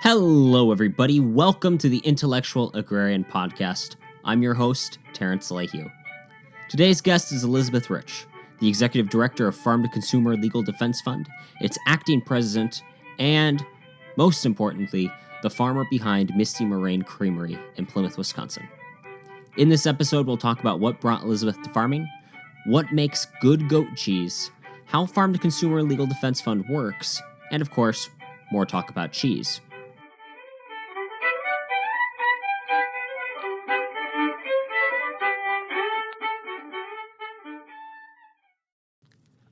Hello, everybody. Welcome to the Intellectual Agrarian Podcast. I'm your host, Terrence Lehue. Today's guest is Elizabeth Rich, the Executive Director of Farm to Consumer Legal Defense Fund, its acting president, and, most importantly, the farmer behind Misty Moraine Creamery in Plymouth, Wisconsin. In this episode, we'll talk about what brought Elizabeth to farming, what makes good goat cheese, how Farm to Consumer Legal Defense Fund works, and, of course, more talk about cheese.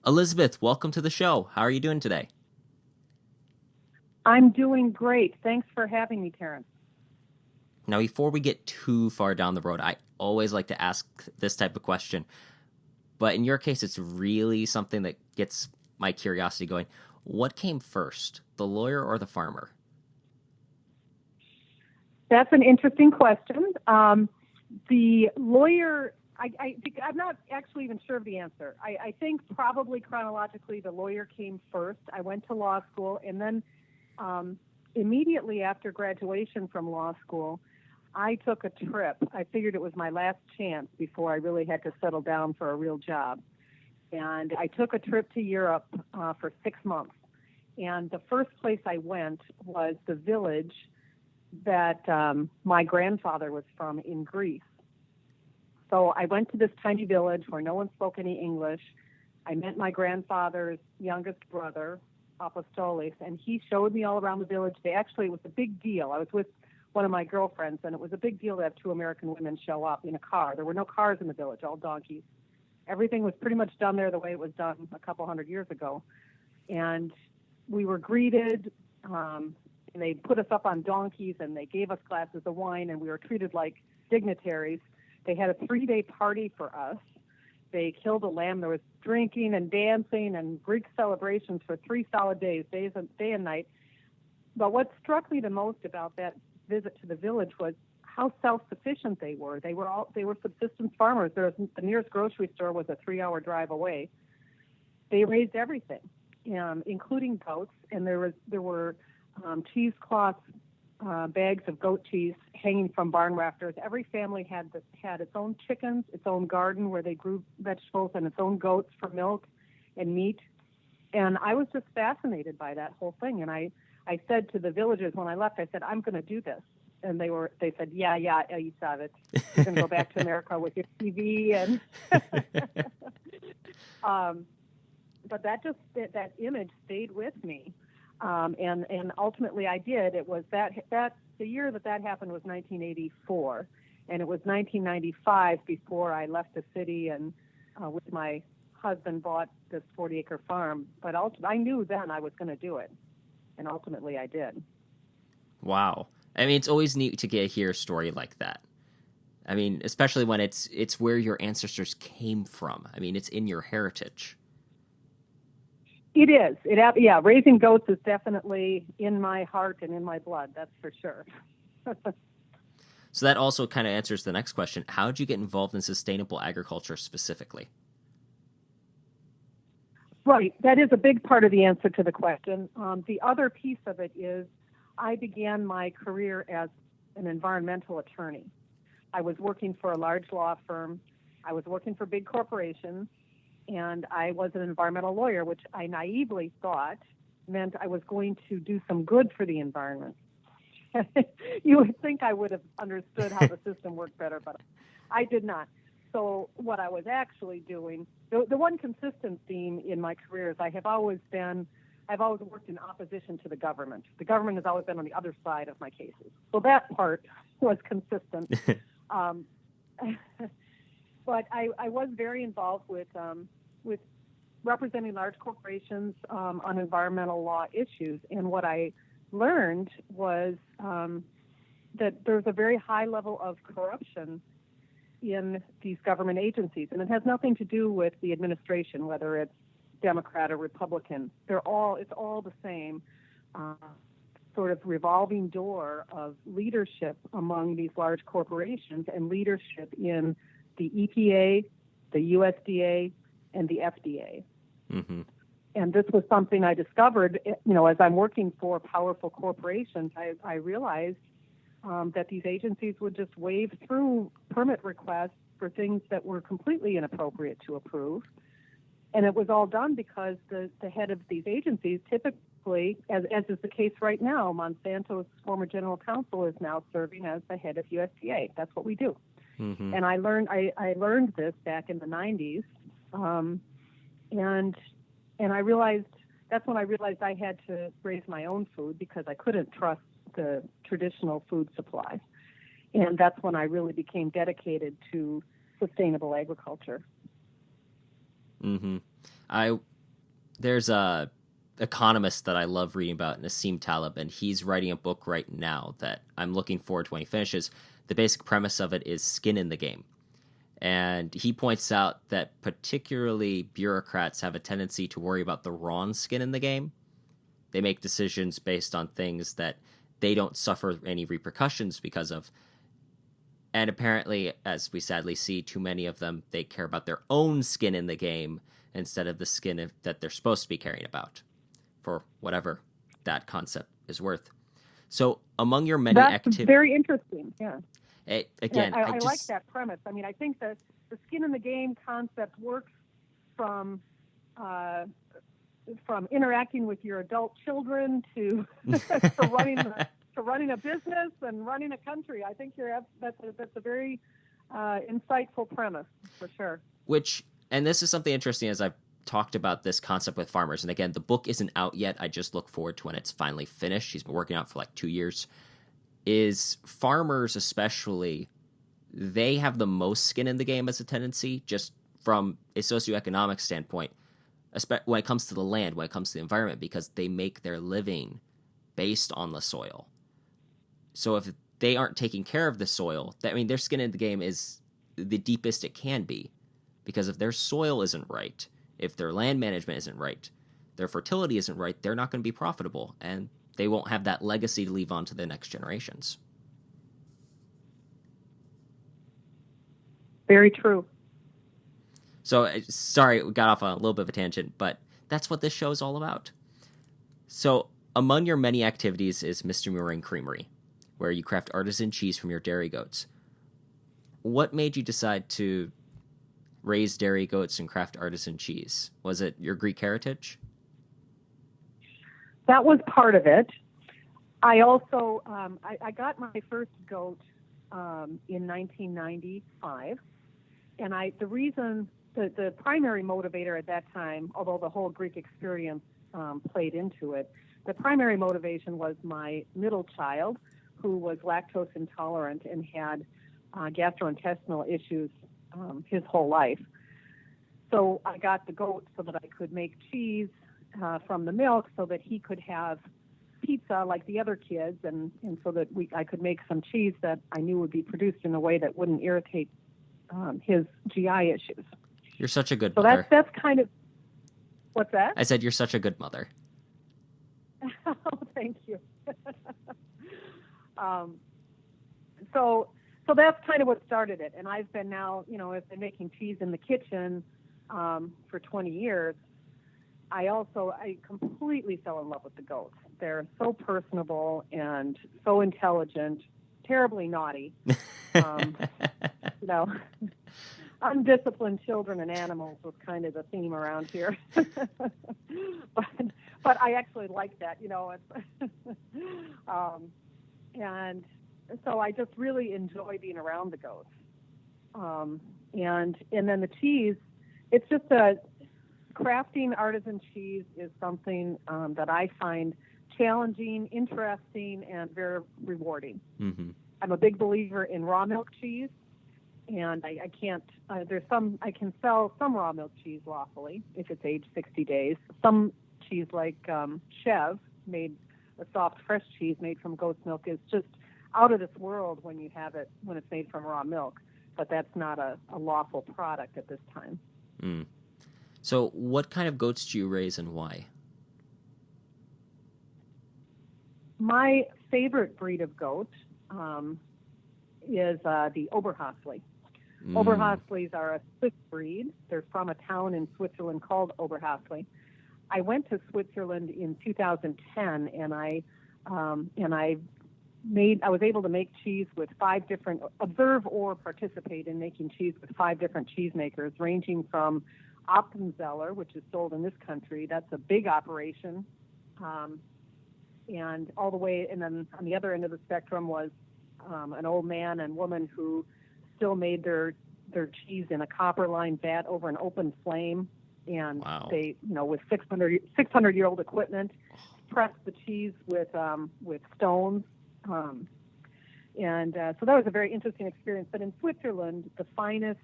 Elizabeth, welcome to the show. How are you doing today? I'm doing great. Thanks for having me, Terrence. Now, before we get too far down the road, I always like to ask this type of question. But in your case, it's really something that gets my curiosity going. What came first, the lawyer or the farmer? That's an interesting question. The lawyer, I'm not actually even sure of the answer. I think probably chronologically the lawyer came first. I went to law school, and then immediately after graduation from law school, I took a trip. I figured it was my last chance before I really had to settle down for a real job. And I took a trip to Europe for 6 months. And the first place I went was the village that my grandfather was from in Greece. So I went to this tiny village where no one spoke any English. I met my grandfather's youngest brother, Apostolis, and he showed me all around the village. It was a big deal. I was with one of my girlfriends, and it was a big deal to have two American women show up in a car. There were no cars in the village, all donkeys. Everything was pretty much done there the way it was done a couple hundred years ago. And we were greeted, and they put us up on donkeys, and they gave us glasses of wine, and we were treated like dignitaries. They had a 3-day party for us. They killed a lamb. There was drinking and dancing and Greek celebrations for 3 solid days, day and night. But what struck me the most about that visit to the village was how self-sufficient they were. They were subsistence farmers. The nearest grocery store was a 3-hour drive away. They raised everything, including goats, and there were cheesecloth bags of goat cheese hanging from barn rafters. Every family had its own chickens, its own garden where they grew vegetables, and its own goats for milk and meat. And I was just fascinated by that whole thing. And I said to the villagers when I left, I said, I'm going to do this. And they said, yeah, you saw it. You're going to go back to America with your TV. And but that image stayed with me. And ultimately I did. It was that the year that happened was 1984, and it was 1995 before I left the city and with my husband bought this 40-acre farm. But I knew then I was going to do it, and ultimately I did. Wow. I mean, it's always neat to hear a story like that. I mean, especially when it's where your ancestors came from. I mean, it's in your heritage. It is. Raising goats is definitely in my heart and in my blood. That's for sure. So that also kind of answers the next question. How did you get involved in sustainable agriculture specifically? Right. That is a big part of the answer to the question. The other piece of it is I began my career as an environmental attorney. I was working for a large law firm. I was working for big corporations. And I was an environmental lawyer, which I naively thought meant I was going to do some good for the environment. You would think I would have understood how the system worked better, but I did not. So what I was actually doing, the one consistent theme in my career is I've always worked in opposition to the government. The government has always been on the other side of my cases. So that part was consistent. But I was very involved with representing large corporations on environmental law issues. And what I learned was that there's a very high level of corruption in these government agencies. And it has nothing to do with the administration, whether it's Democrat or Republican. It's all the same sort of revolving door of leadership among these large corporations and leadership in the EPA, the USDA, and the FDA. Mm-hmm. And this was something I discovered, as I'm working for powerful corporations. I realized that these agencies would just wave through permit requests for things that were completely inappropriate to approve. And it was all done because the head of these agencies, typically, as is the case right now, Monsanto's former general counsel is now serving as the head of USDA. That's what we do. Mm-hmm. And I learned this back in the 90s, and I realized that's when I realized I had to raise my own food because I couldn't trust the traditional food supply. And that's when I really became dedicated to sustainable agriculture. Mm-hmm. There's a economist that I love reading about, Nassim Taleb, and he's writing a book right now that I'm looking forward to when he finishes. The basic premise of it is skin in the game. And he points out that particularly bureaucrats have a tendency to worry about the wrong skin in the game. They make decisions based on things that they don't suffer any repercussions because of. And apparently, as we sadly see, too many of them, they care about their own skin in the game instead of the skin that they're supposed to be caring about, for whatever that concept is worth. So among your many activities... That's very interesting, yeah. I like that premise. I mean, I think that the skin in the game concept works from interacting with your adult children to running a business and running a country. I think that's a very insightful premise for sure. And this is something interesting as I've talked about this concept with farmers. And again, the book isn't out yet. I just look forward to when it's finally finished. He's been working on it for like 2 years. Is farmers especially, they have the most skin in the game as a tendency, just from a socioeconomic standpoint, when it comes to the land, when it comes to the environment, because they make their living based on the soil. So if they aren't taking care of the soil, their skin in the game is the deepest it can be, because if their soil isn't right, if their land management isn't right, their fertility isn't right, they're not going to be profitable, and they won't have that legacy to leave on to the next generations. Very true. So, sorry, we got off on a little bit of a tangent, but that's what this show is all about. So, among your many activities is Misty Moraine Creamery, where you craft artisan cheese from your dairy goats. What made you decide to raise dairy goats and craft artisan cheese? Was it your Greek heritage? That was part of it. I also, I got my first goat in 1995. And the primary motivator at that time, although the whole Greek experience played into it, the primary motivation was my middle child, who was lactose intolerant and had gastrointestinal issues his whole life. So I got the goat so that I could make cheese from the milk so that he could have pizza like the other kids, and so that I could make some cheese that I knew would be produced in a way that wouldn't irritate his GI issues. You're such a good mother. So that's kind of... What's that? I said you're such a good mother. Oh, thank you. So that's kind of what started it. And I've been making cheese in the kitchen for 20 years. I completely fell in love with the goats. They're so personable and so intelligent, terribly naughty. Undisciplined children and animals was kind of the theme around here. but I actually like that, and so I just really enjoy being around the goats. And then the cheese, it's just crafting artisan cheese is something that I find challenging, interesting, and very rewarding. Mm-hmm. I'm a big believer in raw milk cheese, and I can sell some raw milk cheese lawfully if it's aged 60 days. Some cheese like Chev, a soft fresh cheese made from goat's milk, is just out of this world when it's made from raw milk, but that's not a lawful product at this time. Mm. So what kind of goats do you raise and why? My favorite breed of goat is the Oberhasli. Oberhaslis are a Swiss breed. They're from a town in Switzerland called Oberhasli. I went to Switzerland in 2010, and I was able to make cheese with observe or participate in making cheese with 5 different cheesemakers, ranging from Appenzeller, which is sold in this country. That's a big operation. And all the way, and then on the other end of the spectrum was an old man and woman who still made their cheese in a copper lined vat over an open flame. And wow. They, with 600-year-old equipment, pressed the cheese with stones. So that was a very interesting experience. But in Switzerland, the finest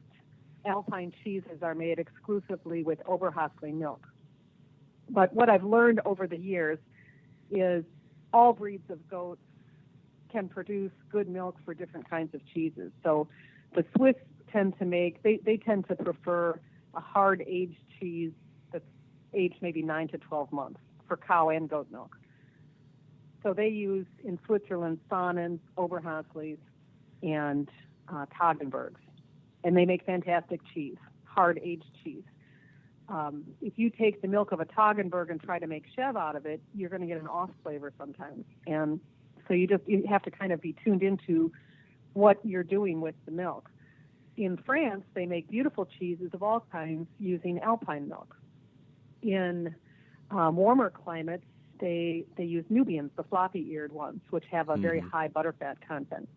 Alpine cheeses are made exclusively with Oberhasli milk. But what I've learned over the years is all breeds of goats can produce good milk for different kinds of cheeses. So the Swiss tend to prefer a hard aged cheese that's aged maybe 9 to 12 months for cow and goat milk. So they use in Switzerland Sonnens, Oberhaslis, and Toggenburgs, and they make fantastic cheese, hard aged cheese. If you take the milk of a Toggenburg and try to make Chev out of it, you're going to get an off flavor sometimes. And so you have to kind of be tuned into what you're doing with the milk. In France, they make beautiful cheeses of all kinds using Alpine milk. In warmer climates, they use Nubians, the floppy-eared ones, which have a very high butterfat content.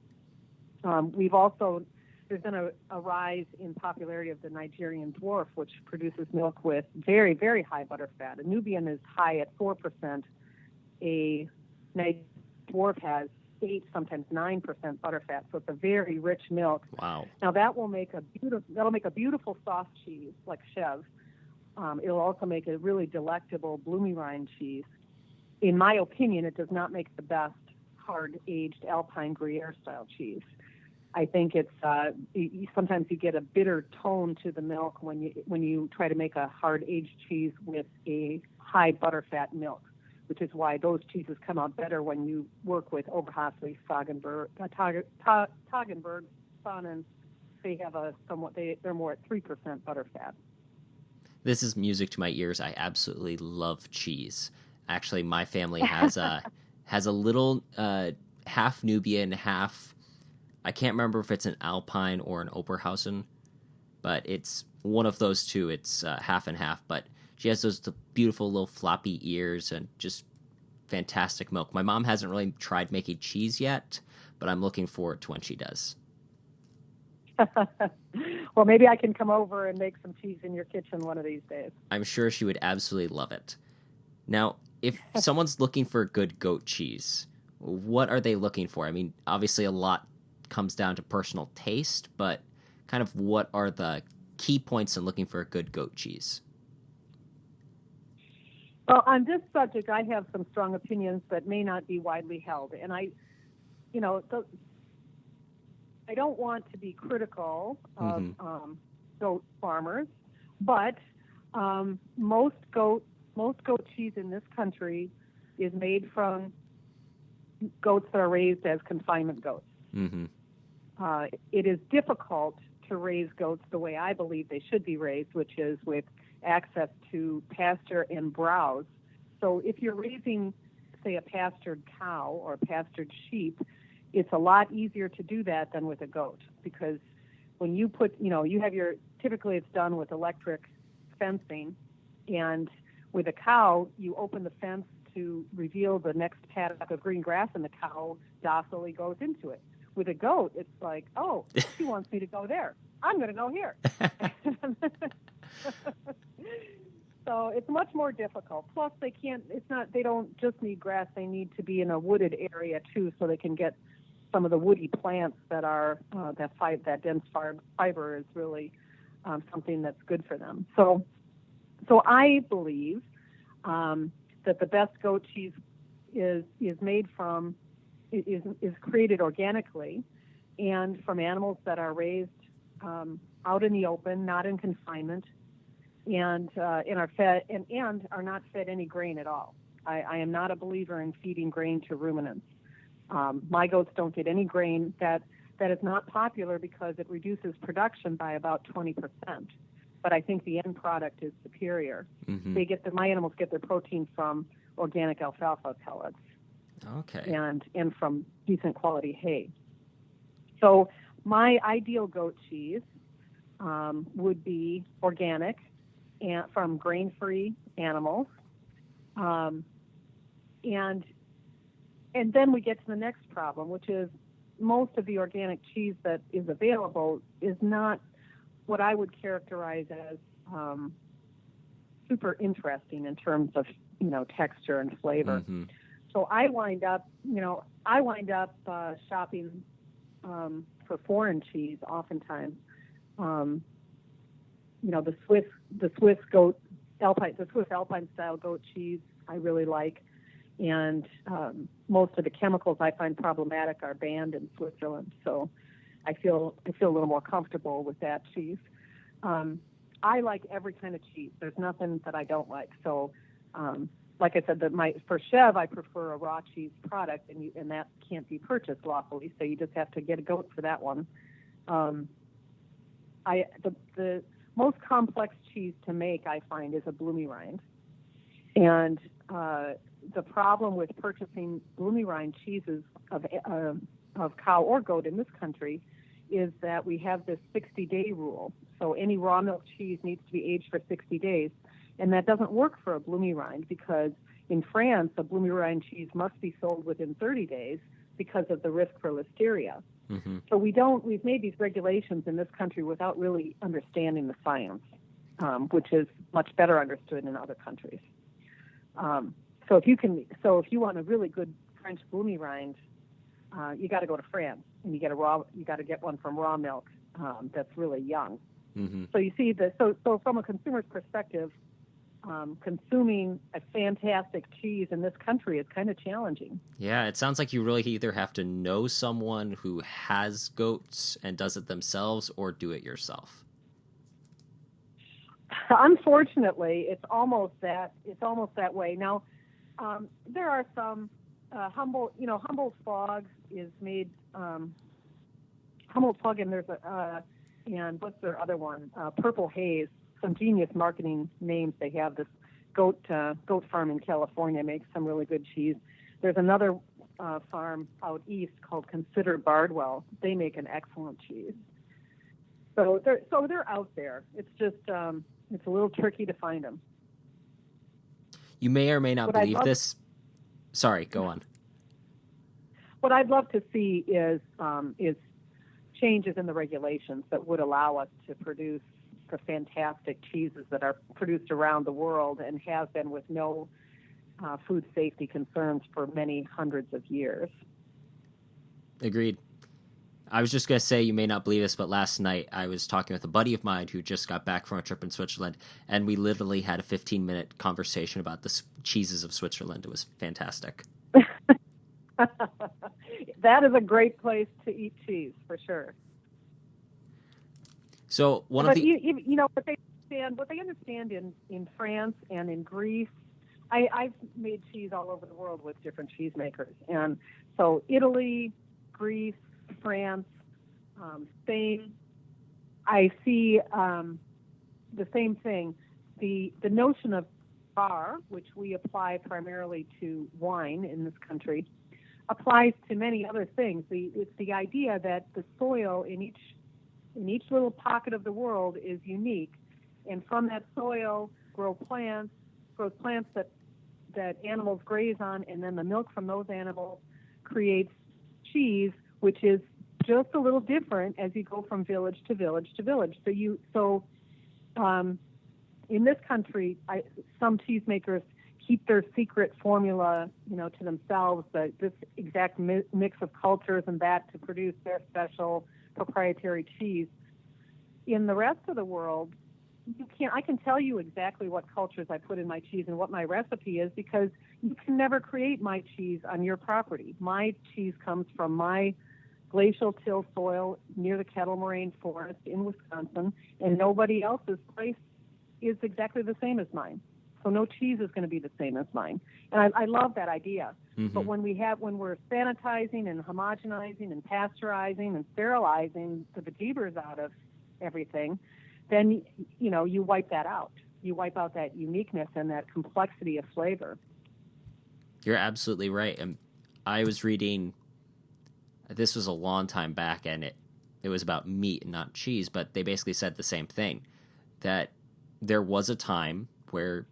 There's been a rise in popularity of the Nigerian dwarf, which produces milk with very, very high butterfat. A Nubian is high at 4%. A Nigerian dwarf has 8, sometimes 9% butterfat, so it's a very rich milk. Wow! Now that'll make a beautiful soft cheese like Chev. It'll also make a really delectable bloomy rind cheese. In my opinion, it does not make the best hard-aged Alpine Gruyere style cheese. I think it's sometimes you get a bitter tone to the milk when you try to make a hard-aged cheese with a high butterfat milk, which is why those cheeses come out better when you work with Oberhasli, Toggenburg, Sonnens. They have they're more at 3% butterfat. This is music to my ears. I absolutely love cheese. Actually, my family has a little half Nubian, half. I can't remember if it's an Alpine or an Oberhausen, but it's one of those two. It's half and half, but she has those beautiful little floppy ears and just fantastic milk. My mom hasn't really tried making cheese yet, but I'm looking forward to when she does. Well, maybe I can come over and make some cheese in your kitchen one of these days. I'm sure she would absolutely love it. Now, if someone's looking for good goat cheese, what are they looking for? I mean, obviously a lot comes down to personal taste, but kind of what are the key points in looking for a good goat cheese? Well, on this subject, I have some strong opinions that may not be widely held, and I don't want to be critical of goat farmers, but most goat cheese in this country is made from goats that are raised as confinement goats. Mm-hmm. It is difficult to raise goats the way I believe they should be raised, which is with access to pasture and browse. So if you're raising, say, a pastured cow or a pastured sheep, it's a lot easier to do that than with a goat, because when you typically it's done with electric fencing, and with a cow, you open the fence to reveal the next paddock of green grass, and the cow docilely goes into it. With a goat, it's like, oh, she wants me to go there. I'm going to go here. So it's much more difficult. Plus, they don't just need grass. They need to be in a wooded area too, so they can get some of the woody plants that are that dense fiber is really something that's good for them. So I believe that the best goat cheese is made from is created organically and from animals that are raised out in the open, not in confinement, and are fed and are not fed any grain at all. I am not a believer in feeding grain to ruminants. My goats don't get any grain. That is not popular because it reduces production by about 20%. but I think the end product is superior. Mm-hmm. My animals get their protein from organic alfalfa pellets. Okay. And from decent quality hay. So my ideal goat cheese would be organic and from grain-free animals. And then we get to the next problem, which is most of the organic cheese that is available is not what I would characterize as super interesting in terms of, texture and flavor. Mm-hmm. So I wind up shopping for foreign cheese oftentimes. The Swiss Alpine style goat cheese I really like, and most of the chemicals I find problematic are banned in Switzerland. So I feel a little more comfortable with that cheese. I like every kind of cheese. There's nothing that I don't like. So like I said, for Chev, I prefer a raw cheese product, and that can't be purchased lawfully, so you just have to get a goat for that one. The most complex cheese to make, I find, is a bloomy rind, and the problem with purchasing bloomy rind cheeses of cow or goat in this country is that we have this 60-day rule. So any raw milk cheese needs to be aged for 60 days. And that doesn't work for a bloomy rind because in France, a bloomy rind cheese must be sold within 30 days because of the risk for listeria. Mm-hmm. So we've made these regulations in this country without really understanding the science, which is much better understood in other countries. So if you want a really good French bloomy rind, you got to go to France and you got to get one from raw milk that's really young. Mm-hmm. So you see so from a consumer's perspective, consuming a fantastic cheese in this country is kind of challenging. Yeah, it sounds like you really either have to know someone who has goats and does it themselves or do it yourself. Unfortunately, it's almost that way. Now, there are some Humboldt Fog is made Humboldt Fog, and there's and what's their other one? Purple Haze. Some genius marketing names they have. This goat farm in California makes some really good cheese. There's another farm out east called Consider Bardwell. They make an excellent cheese. So they're out there. It's just it's a little tricky to find them. You may or may not believe this. Sorry, go on. What I'd love to see is changes in the regulations that would allow us to produce the fantastic cheeses that are produced around the world and have been with no food safety concerns for many hundreds of years. Agreed. I was just going to say, you may not believe this, but last night I was talking with a buddy of mine who just got back from a trip in Switzerland, and we literally had a 15-minute conversation about the cheeses of Switzerland. It was fantastic. That is a great place to eat cheese, for sure. So what they understand in France and in Greece. I've made cheese all over the world with different cheesemakers, and so Italy, Greece, France, Spain. I see the same thing. The notion of bar, which we apply primarily to wine in this country, applies to many other things. It's the idea that the soil in each little pocket of the world is unique, and from that soil grows plants that animals graze on, and then the milk from those animals creates cheese, which is just a little different as you go from village to village to village. So in this country, some cheesemakers keep their secret formula, to themselves, this exact mix of cultures and that to produce their special proprietary cheese. In the rest of the world, I can tell you exactly what cultures I put in my cheese and what my recipe is, because you can never create my cheese on your property. My cheese comes from my glacial till soil near the Kettle Moraine Forest in Wisconsin, and nobody else's place is exactly the same as mine. So no cheese is going to be the same as mine. And I love that idea. Mm-hmm. But when we're sanitizing and homogenizing and pasteurizing and sterilizing the bejeebers out of everything, then, you wipe that out. You wipe out that uniqueness and that complexity of flavor. You're absolutely right. And I was reading, this was a long time back, and it was about meat and not cheese, but they basically said the same thing, that there was a time where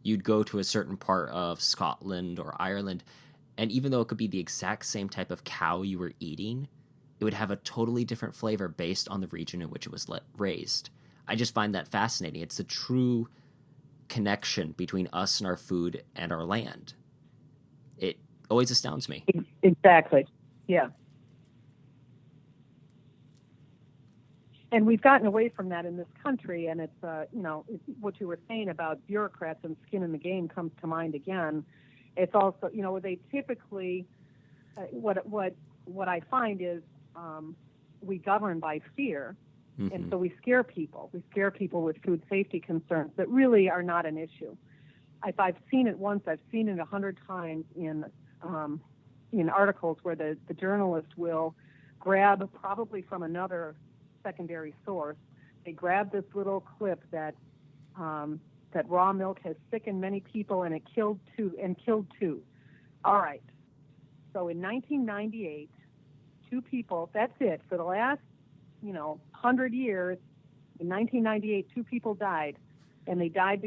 you'd go to a certain part of Scotland or Ireland, and even though it could be the exact same type of cow you were eating, it would have a totally different flavor based on the region in which it was raised. I just find that fascinating. It's the true connection between us and our food and our land. It always astounds me. Exactly. Yeah. And we've gotten away from that in this country, and it's, it's what you were saying about bureaucrats and skin in the game comes to mind again. It's also, they typically, what I find is we govern by fear, mm-hmm. and so we scare people. We scare people with food safety concerns that really are not an issue. If I've seen it once, I've seen it 100 times in articles where the journalist will grab, probably from another secondary source, they grab this little clip that raw milk has sickened many people and it killed two. All right. So in 1998, 2 people, that's it. For the last, 100 years, in 1998, 2 people died. And they died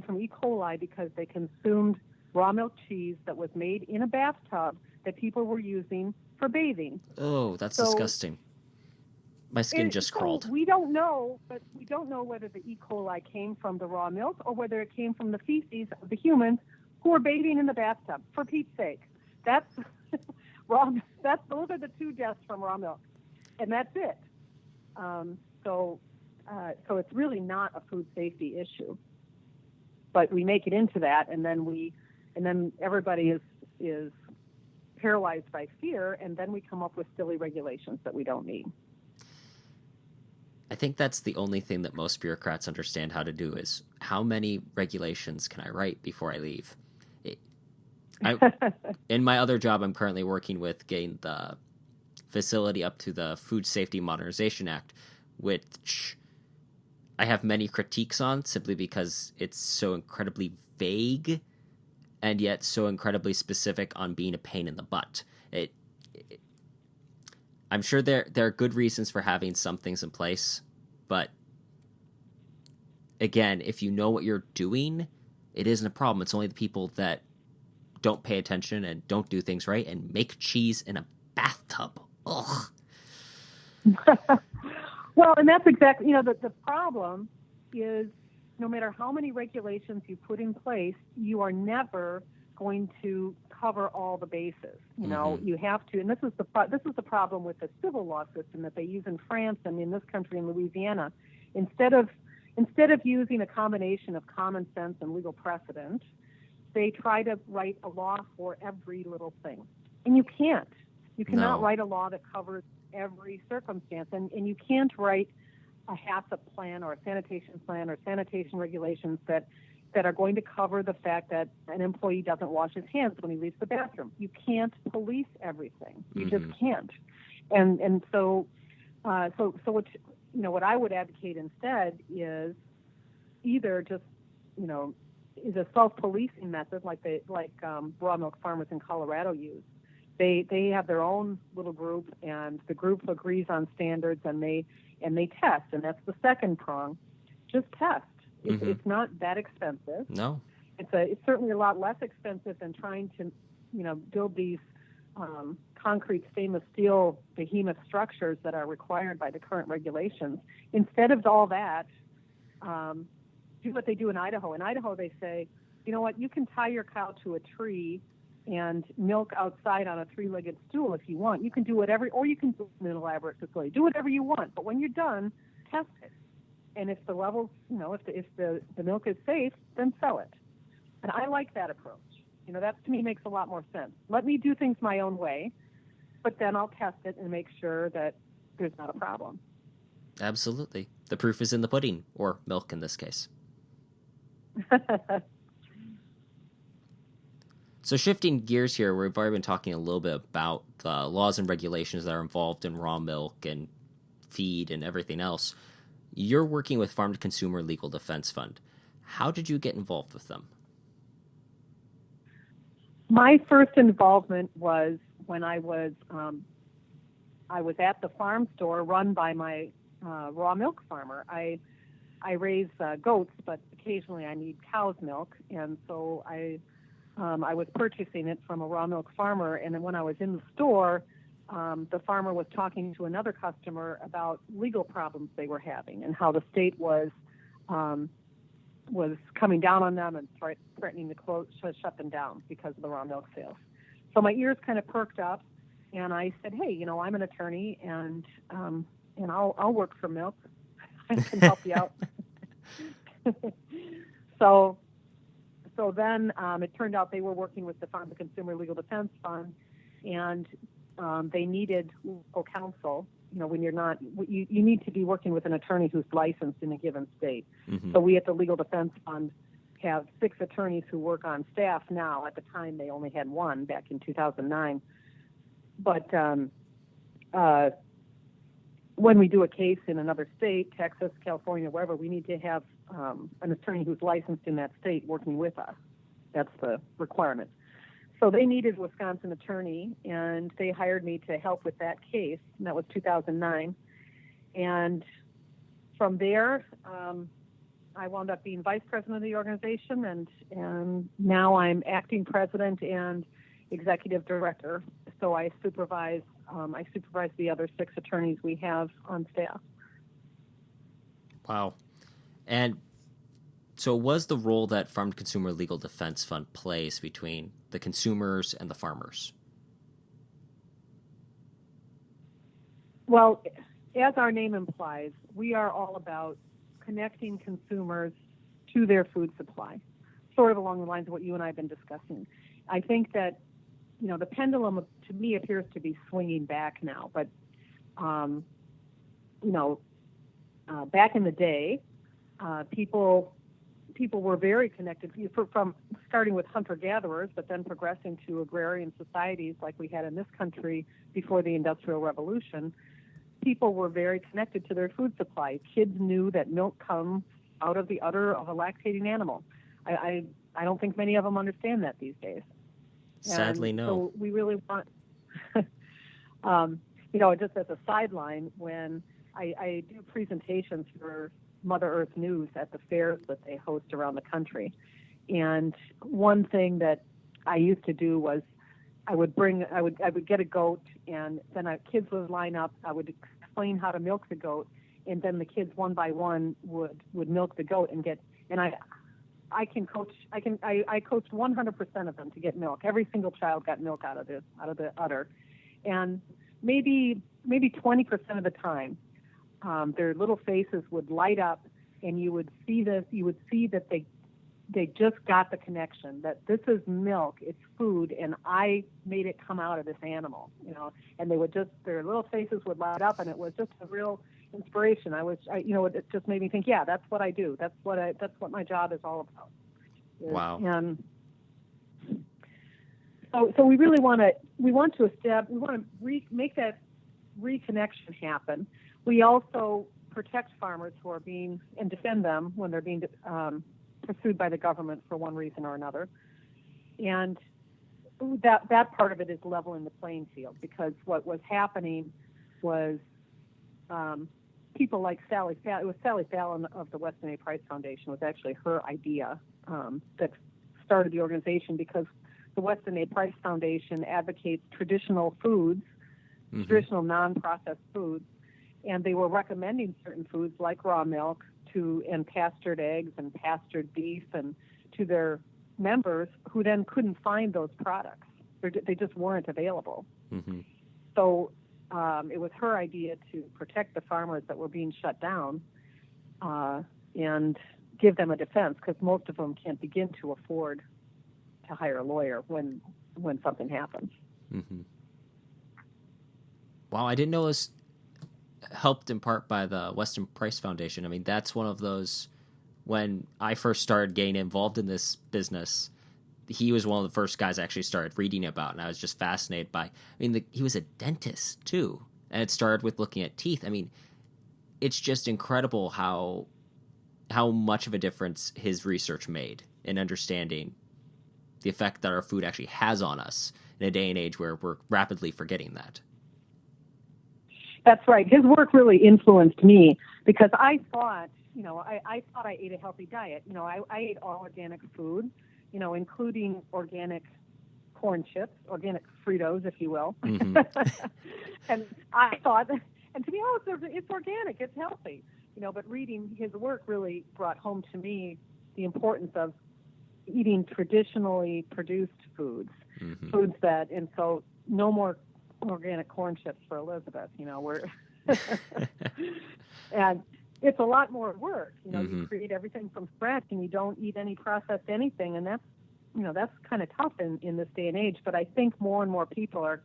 from E. coli because they consumed raw milk cheese that was made in a bathtub that people were using for bathing. Oh, that's disgusting. My skin just crawled. We don't know, but we don't know whether the E. coli came from the raw milk or whether it came from the feces of the humans who were bathing in the bathtub. For Pete's sake, that's raw. Those are the 2 deaths from raw milk, and that's it. So it's really not a food safety issue, but we make it into that, and then everybody is paralyzed by fear, and then we come up with silly regulations that we don't need. I think that's the only thing that most bureaucrats understand how to do is how many regulations can I write before I leave? In my other job, I'm currently working with getting the facility up to the Food Safety Modernization Act, which I have many critiques on simply because it's so incredibly vague and yet so incredibly specific on being a pain in the butt. I'm sure there are good reasons for having some things in place, but again, if you know what you're doing, it isn't a problem. It's only the people that don't pay attention and don't do things right and make cheese in a bathtub. Ugh. Well, and that's exactly, the problem is no matter how many regulations you put in place, you are never going to cover all the bases. Mm-hmm. You have to, and this is the problem with the civil law system that they use in France and in this country in Louisiana. Instead of using a combination of common sense and legal precedent, they try to write a law for every little thing, and you can't. You cannot write a law that covers every circumstance, and you can't write a HACCP plan or a sanitation plan or sanitation regulations that are going to cover the fact that an employee doesn't wash his hands when he leaves the bathroom. You can't police everything. You just can't. And so what I would advocate instead is either just is a self-policing method like raw milk farmers in Colorado use. They have their own little group, and the group agrees on standards, and they test, and that's the second prong. Just test. It's not that expensive. No. It's certainly a lot less expensive than trying to, build these concrete stainless steel behemoth structures that are required by the current regulations. Instead of all that, do what they do in Idaho. In Idaho, they say, you know what, you can tie your cow to a tree and milk outside on a 3-legged stool if you want. You can do whatever, or you can do it in an elaborate facility. Do whatever you want, but when you're done, test it. And if the levels, if the milk is safe, then sell it. And I like that approach. That to me makes a lot more sense. Let me do things my own way, but then I'll test it and make sure that there's not a problem. Absolutely. The proof is in the pudding, or milk in this case. So shifting gears here, we've already been talking a little bit about the laws and regulations that are involved in raw milk and feed and everything else. you're working with Farm to Consumer Legal Defense Fund. How did you get involved with them? My first involvement was when I was at the farm store run by my raw milk farmer. I raise goats, but occasionally I need cow's milk, and so I was purchasing it from a raw milk farmer. And then when I was in the store, the farmer was talking to another customer about legal problems they were having and how the state was coming down on them and threatening to shut them down because of the raw milk sales. So my ears kind of perked up, and I said, "Hey, I'm an attorney, and I'll work for milk. I can help you out." So then it turned out they were working with the Farm to Consumer Legal Defense Fund, and they needed legal counsel. When you're not, you need to be working with an attorney who's licensed in a given state. Mm-hmm. So we at the Legal Defense Fund have 6 attorneys who work on staff now. At the time, they only had 1 back in 2009. But when we do a case in another state, Texas, California, wherever, we need to have an attorney who's licensed in that state working with us. That's the requirement. So they needed a Wisconsin attorney, and they hired me to help with that case, and that was 2009. And from there, I wound up being vice president of the organization, and now I'm acting president and executive director. So I supervise the other 6 attorneys we have on staff. Wow. And so was the role that Farm to Consumer Legal Defense Fund plays between the consumers and the farmers? Well, as our name implies, we are all about connecting consumers to their food supply, sort of along the lines of what you and I have been discussing. I think that, the pendulum, to me, appears to be swinging back now. But, back in the day, people were very connected, from starting with hunter-gatherers, but then progressing to agrarian societies like we had in this country before the Industrial Revolution. People were very connected to their food supply. Kids knew that milk comes out of the udder of a lactating animal. I don't think many of them understand that these days. Sadly, no. So we really want, just as a sideline, when I do presentations for Mother Earth News at the fairs that they host around the country. And one thing that I used to do was I would get a goat, and then kids would line up. I would explain how to milk the goat, and then the kids one by one would milk the goat I coached 100% of them to get milk. Every single child got milk out of the udder, and maybe 20% of the time, their little faces would light up, and you would see this. You would see that they just got the connection that this is milk, it's food, and I made it come out of this animal. And their little faces would light up, and it was just a real inspiration. It just made me think, yeah, that's what I do. That's what my job is all about. Wow. And so we really want to make that reconnection happen. We also protect farmers who are and defend them when they're being pursued by the government for one reason or another. And that part of it is leveling the playing field, because what was happening was people like Sally Fallon. It was Sally Fallon of the Weston A. Price Foundation. Was actually her idea that started the organization, because the Weston A. Price Foundation advocates traditional foods, mm-hmm. traditional non-processed foods, and they were recommending certain foods like raw milk and pastured eggs and pastured beef and to their members who then couldn't find those products. They just weren't available. Mm-hmm. So it was her idea to protect the farmers that were being shut down and give them a defense, because most of them can't begin to afford to hire a lawyer when something happens. Mm-hmm. Wow, I didn't know it was helped in part by the Weston Price Foundation. I mean, that's one of those, when I first started getting involved in this business, he was one of the first guys I actually started reading about, and I was just fascinated by, he was a dentist too, and it started with looking at teeth. I mean, it's just incredible how much of a difference his research made in understanding the effect that our food actually has on us in a day and age where we're rapidly forgetting that. That's right. His work really influenced me because I thought, I thought I ate a healthy diet. I ate all organic food, including organic corn chips, organic Fritos, if you will. Mm-hmm. And I thought, and to be honest, it's organic, it's healthy, but reading his work really brought home to me the importance of eating traditionally produced foods, mm-hmm. foods that, and so no more organic corn chips for Elizabeth, we're, and it's a lot more work, mm-hmm. you create everything from scratch and you don't eat any processed anything. And that's kind of tough in this day and age. But I think more and more people are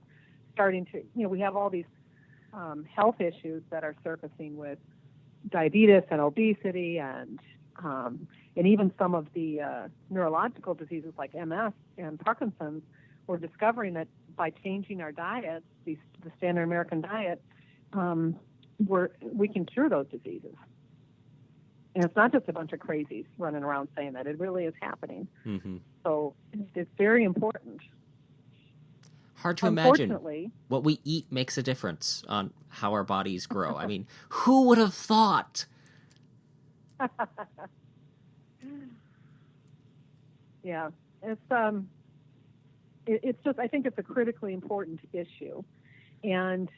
starting to, we have all these health issues that are surfacing with diabetes and obesity and even some of the neurological diseases like MS and Parkinson's. We're discovering that by changing our diets, the standard American diet, we can cure those diseases. And it's not just a bunch of crazies running around saying that. It really is happening. Mm-hmm. So it's very important. Hard to imagine what we eat makes a difference on how our bodies grow. I mean, who would have thought? Yeah, it's just, I think it's a critically important issue, and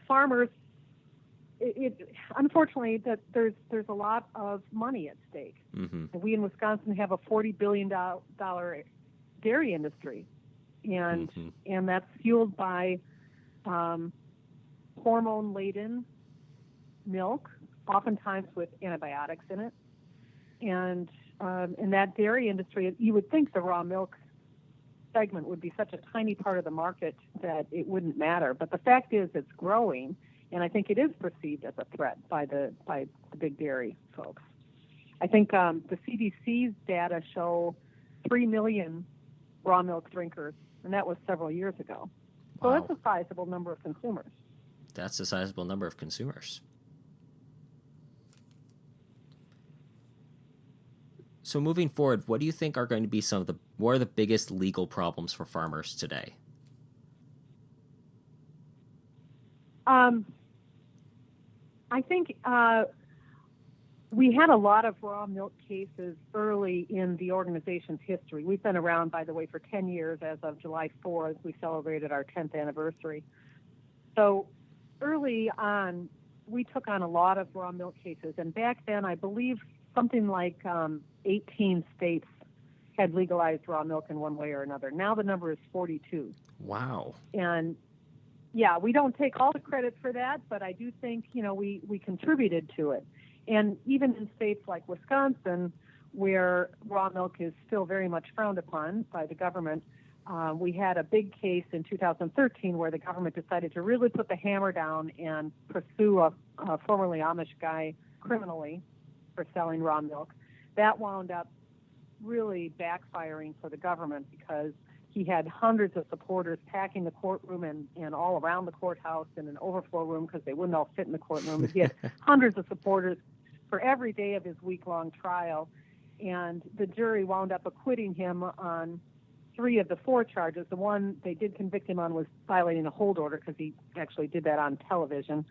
farmers. Unfortunately, that there's a lot of money at stake. Mm-hmm. And we in Wisconsin have a $40 billion dairy industry, and mm-hmm. and that's fueled by hormone-laden milk, oftentimes with antibiotics in it, and that dairy industry. You would think the raw milk segment would be such a tiny part of the market that it wouldn't matter, but the fact is it's growing. And I think it is perceived as a threat by the big dairy folks. I think the CDC's data show 3 million raw milk drinkers, and that was several years ago. So Wow. That's a sizable number of consumers. That's a sizable number of consumers. So moving forward, what do you think are going to be what are the biggest legal problems for farmers today? I think we had a lot of raw milk cases early in the organization's history. We've been around, by the way, for 10 years. As of July 4th, we celebrated our 10th anniversary. So early on, we took on a lot of raw milk cases. And back then, I believe something like 18 states had legalized raw milk in one way or another. Now the number is 42. Wow. And yeah, we don't take all the credit for that, but I do think, we contributed to it. And even in states like Wisconsin, where raw milk is still very much frowned upon by the government, we had a big case in 2013 where the government decided to really put the hammer down and pursue a formerly Amish guy criminally for selling raw milk. That wound up really backfiring for the government because he had hundreds of supporters packing the courtroom and all around the courthouse in an overflow room because they wouldn't all fit in the courtroom. He had hundreds of supporters for every day of his week-long trial. And the jury wound up acquitting him on 3 of the 4 charges. The one they did convict him on was violating a hold order because he actually did that on television.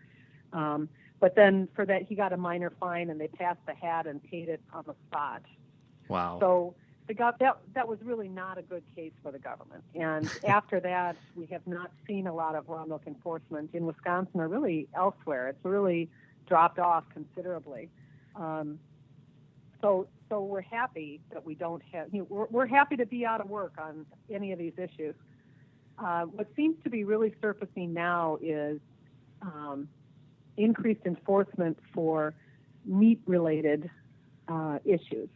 But then for that, he got a minor fine, and they passed the hat and paid it on the spot. Wow. So that was really not a good case for the government. And after that, we have not seen a lot of raw milk enforcement in Wisconsin or really elsewhere. It's really dropped off considerably. So we're happy that we don't have. We're happy to be out of work on any of these issues. What seems to be really surfacing now is increased enforcement for meat-related issues.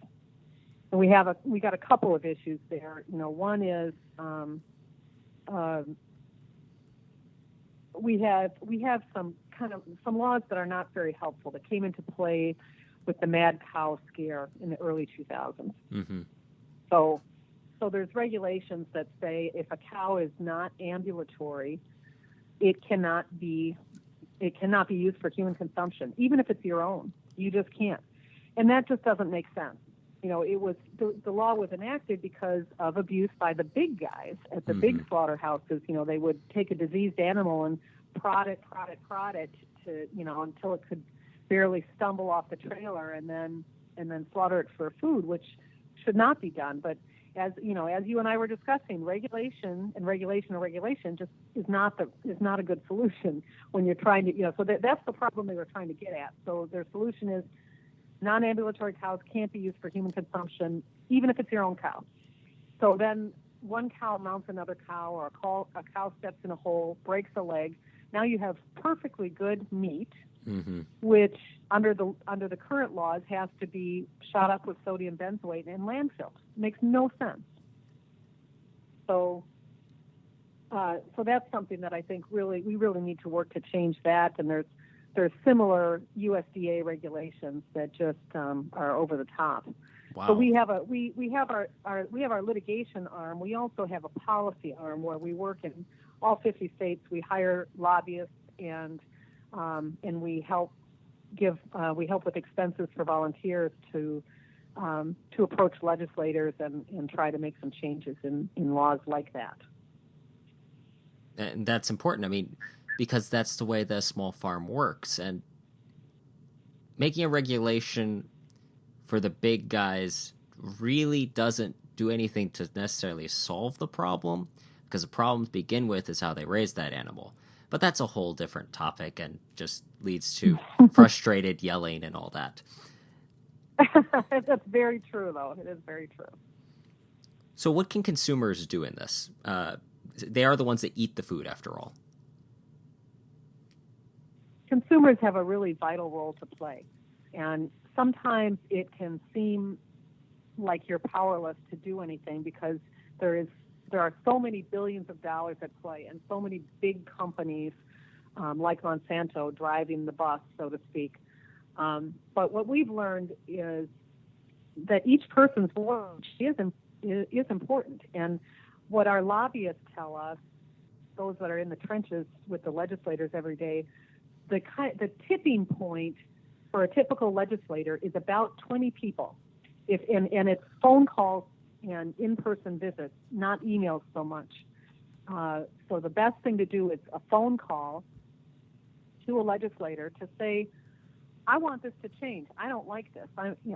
And we got a couple of issues there. One is we have some laws that are not very helpful that came into play with the mad cow scare in the early 2000s. Mm-hmm. So there's regulations that say if a cow is not ambulatory, it cannot be It cannot be used for human consumption, even if it's your own. You just can't. And that just doesn't make sense. It was the law was enacted because of abuse by the big guys at the big slaughterhouses. They would take a diseased animal and prod it to, until it could barely stumble off the trailer and then slaughter it for food, which should not be done. But as you and I were discussing, regulation just is not a good solution when you're trying to, so that's the problem they were trying to get at. So their solution is non-ambulatory cows can't be used for human consumption, even if it's your own cow. So then one cow mounts another cow, or a cow steps in a hole, breaks a leg. Now you have perfectly good meat, which under the current laws has to be shot up with sodium benzoate in landfills. It makes no sense. So that's something that I think we really need to work to change that. And there's similar USDA regulations that just are over the top. Wow. So we have our litigation arm. We also have a policy arm where we work in all 50 states. We hire lobbyists and we help with expenses for volunteers to approach legislators and try to make some changes in laws like that. And that's important. I mean, because that's the way the small farm works. And making a regulation for the big guys really doesn't do anything to necessarily solve the problem, because the problem to begin with is how they raise that animal. But that's a whole different topic and just leads to frustrated yelling and all that. That's very true, though. It is very true. So what can consumers do in this? They are the ones that eat the food, after all. Consumers have a really vital role to play. And sometimes it can seem like you're powerless to do anything because there are so many billions of dollars at play and so many big companies like Monsanto driving the bus, so to speak. But what we've learned is that each person's voice is important. And what our lobbyists tell us, those that are in the trenches with the legislators every day, the tipping point for a typical legislator is about 20 people. And it's phone calls and in-person visits, not emails so much. So the best thing to do is a phone call to a legislator to say, I want this to change. I don't like this.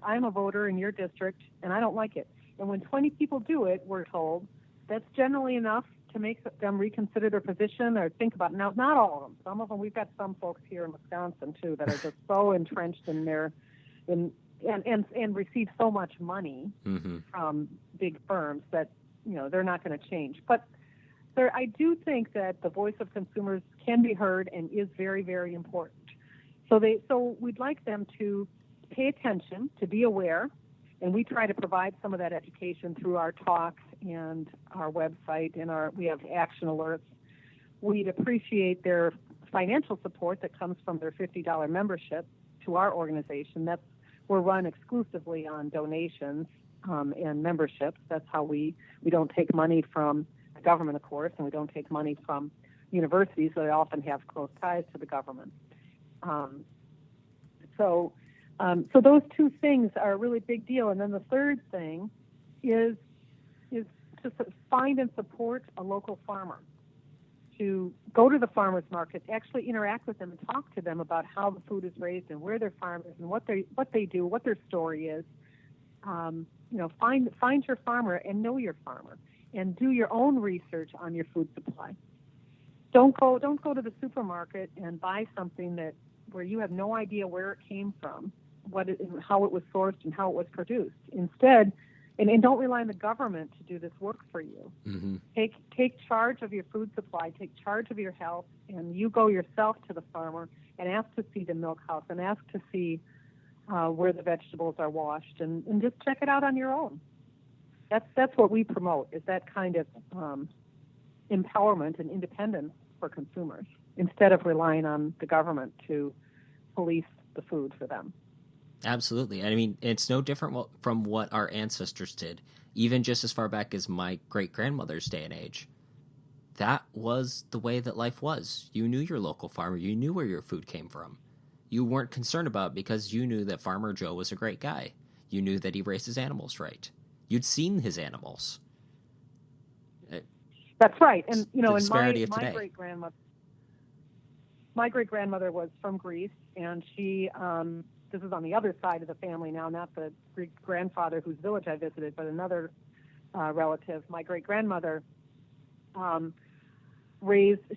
I'm a voter in your district, and I don't like it. And when 20 people do it, we're told, that's generally enough to make them reconsider their position or think about it. Now, not all of them. Some of them, we've got some folks here in Wisconsin, too, that are just so entrenched in and receive so much money from big firms that, they're not going to change. But I do think that the voice of consumers can be heard and is very, very important. So we'd like them to pay attention, to be aware, and we try to provide some of that education through our talks and our website, and we have action alerts. We'd appreciate their financial support that comes from their $50 membership to our organization. We're run exclusively on donations and memberships. That's how we don't take money from the government, of course, and we don't take money from universities that often have close ties to the government. So those two things are a really big deal. And then the third thing is to find and support a local farmer, to go to the farmers market, actually interact with them and talk to them about how the food is raised and where their farm is and what they do, what their story is. Find your farmer and know your farmer, and do your own research on your food supply. Don't go to the supermarket and buy something where you have no idea where it came from, how it was sourced and how it was produced. Instead, and don't rely on the government to do this work for you. Mm-hmm. Take charge of your food supply, take charge of your health, and you go yourself to the farmer and ask to see the milk house and ask to see where the vegetables are washed, and just check it out on your own. That's what we promote, is that kind of empowerment and independence for consumers, instead of relying on the government to police the food for them. Absolutely. I mean, it's no different from what our ancestors did, even just as far back as my great-grandmother's day and age. that was the way that life was. You knew your local farmer. You knew where your food came from. You weren't concerned about it because you knew that Farmer Joe was a great guy. You knew that he raised his animals right. You'd seen his animals. That's right. And, The and disparity of my today. great-grandmother was from Greece, and she, this is on the other side of the family now, not the great-grandfather whose village I visited, but another relative. My great-grandmother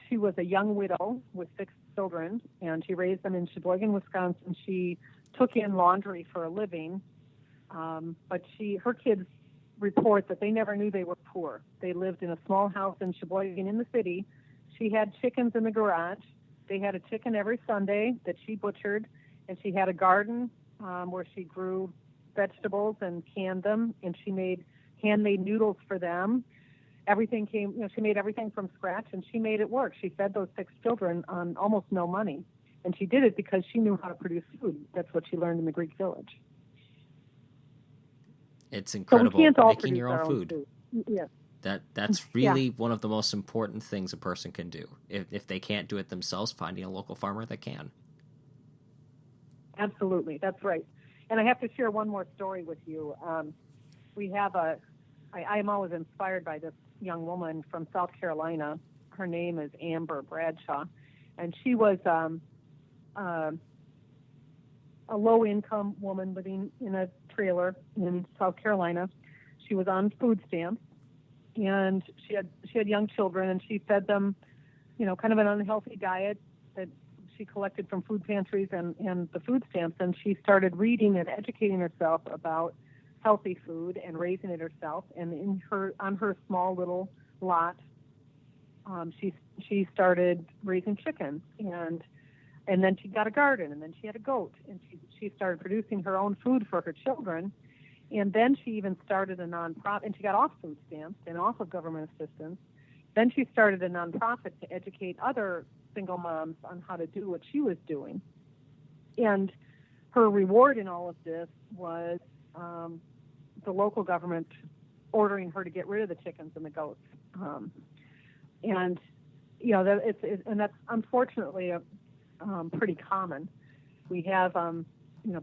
she was a young widow with 6 children, and she raised them in Sheboygan, Wisconsin. She took in laundry for a living, but her kids report that they never knew they were poor. They lived in a small house in Sheboygan in the city. She had chickens in the garage. They had a chicken every Sunday that she butchered, and she had a garden where she grew vegetables and canned them, and she made handmade noodles for them. Everything she made everything from scratch, and she made it work. She fed those 6 children on almost no money, and she did it because she knew how to produce food. That's what she learned in the Greek village. It's incredible. So we can't all making your own food. Yes. That's really one of the most important things a person can do. If they can't do it themselves, finding a local farmer that can. Absolutely, that's right. And I have to share one more story with you. I am always inspired by this young woman from South Carolina. Her name is Amber Bradshaw, and she was a low-income woman living in a trailer in South Carolina. She was on food stamps, and she had young children, and she fed them, kind of an unhealthy diet that she collected from food pantries and the food stamps. And she started reading and educating herself about healthy food and raising it herself. And on her small little lot, she started raising chickens, and then she got a garden, and then she had a goat, and she started producing her own food for her children. And then she even started a nonprofit, and she got off food stamps and off of government assistance. Then she started a nonprofit to educate other single moms on how to do what she was doing. And her reward in all of this was the local government ordering her to get rid of the chickens and the goats. And that's unfortunately pretty common. We have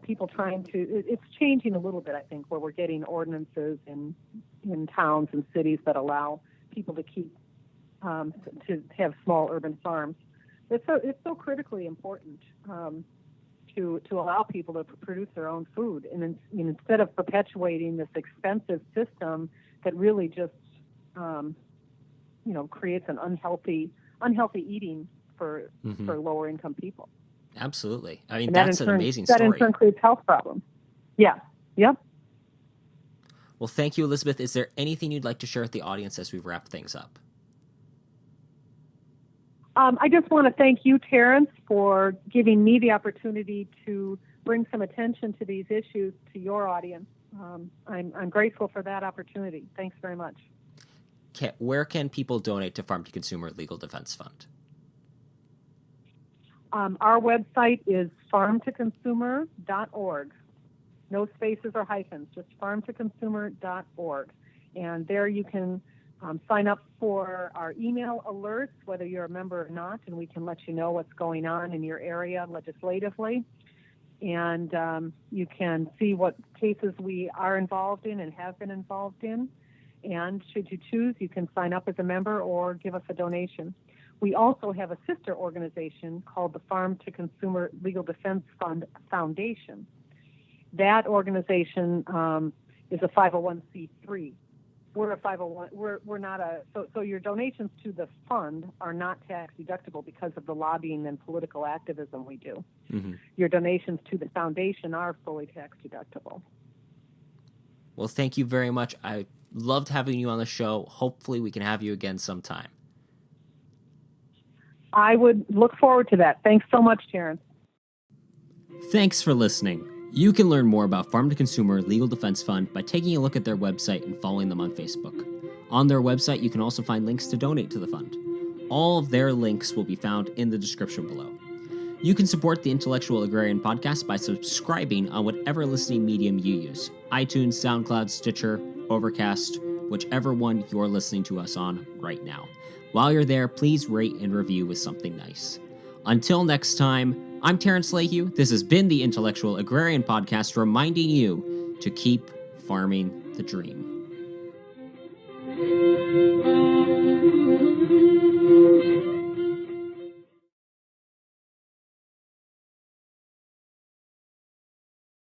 people trying to. It's changing a little bit, I think, where we're getting ordinances in towns and cities that allow people to keep to have small urban farms. It's so critically important to allow people to produce their own food, and instead of perpetuating this expensive system that really just creates an unhealthy eating for lower income people. Absolutely. I mean, that's an amazing story. That in turn creates health problems. Yeah. Yep. Well, thank you, Elizabeth. Is there anything you'd like to share with the audience as we wrap things up? I just want to thank you, Terrence, for giving me the opportunity to bring some attention to these issues to your audience. I'm grateful for that opportunity. Thanks very much. Where can people donate to Farm to Consumer Legal Defense Fund? Our website is farmtoconsumer.org. No spaces or hyphens, just farmtoconsumer.org. And there you can sign up for our email alerts, whether you're a member or not, and we can let you know what's going on in your area legislatively. And you can see what cases we are involved in and have been involved in. And should you choose, you can sign up as a member or give us a donation. We also have a sister organization called the Farm to Consumer Legal Defense Fund Foundation. That organization is a 501c3. We're a 501. We're not a. So your donations to the fund are not tax deductible because of the lobbying and political activism we do. Mm-hmm. Your donations to the foundation are fully tax deductible. Well, thank you very much. I loved having you on the show. Hopefully, we can have you again sometime. I would look forward to that. Thanks so much, Terrence. Thanks for listening. You can learn more about Farm to Consumer Legal Defense Fund by taking a look at their website and following them on Facebook. On their website, you can also find links to donate to the fund. All of their links will be found in the description below. You can support the Intellectual Agrarian Podcast by subscribing on whatever listening medium you use: iTunes, SoundCloud, Stitcher, Overcast, whichever one you're listening to us on right now. While you're there, please rate and review with something nice. Until next time, I'm Terrence Lehue. This has been the Intellectual Agrarian Podcast, reminding you to keep farming the dream.